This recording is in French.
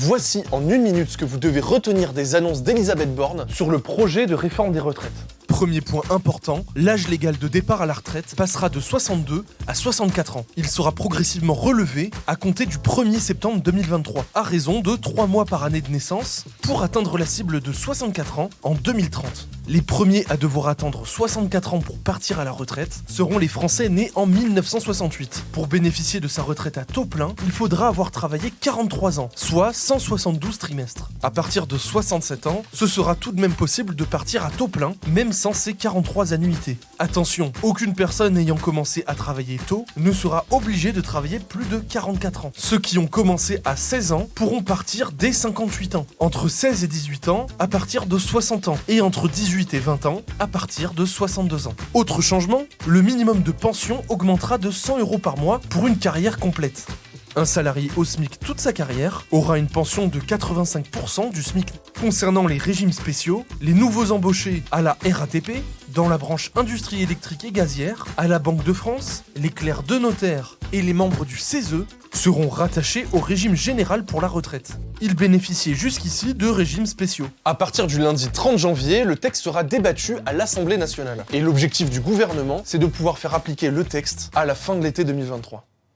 Voici en une minute ce que vous devez retenir des annonces d'Elisabeth Borne sur le projet de réforme des retraites. Premier point important, l'âge légal de départ à la retraite passera de 62 à 64 ans. Il sera progressivement relevé à compter du 1er septembre 2023, à raison de 3 mois par année de naissance, pour atteindre la cible de 64 ans en 2030. Les premiers à devoir attendre 64 ans pour partir à la retraite seront les Français nés en 1968. Pour bénéficier de sa retraite à taux plein, il faudra avoir travaillé 43 ans, soit 172 trimestres. À partir de 67 ans, ce sera tout de même possible de partir à taux plein, même sans ces 43 annuités. Attention, aucune personne ayant commencé à travailler tôt ne sera obligée de travailler plus de 44 ans. Ceux qui ont commencé à 16 ans pourront partir dès 58 ans, entre 16 et 18 ans à partir de 60 ans, et entre 18 et 20 ans à partir de 62 ans. Autre changement, le minimum de pension augmentera de 100 € par mois pour une carrière complète. Un salarié au SMIC toute sa carrière aura une pension de 85% du SMIC. Concernant les régimes spéciaux, les nouveaux embauchés à la RATP, dans la branche industrie électrique et gazière, à la Banque de France, les clercs de notaire et les membres du CESE seront rattachés au régime général pour la retraite. Ils bénéficiaient jusqu'ici de régimes spéciaux. À partir du lundi 30 janvier, le texte sera débattu à l'Assemblée nationale. Et l'objectif du gouvernement, c'est de pouvoir faire appliquer le texte à la fin de l'été 2023.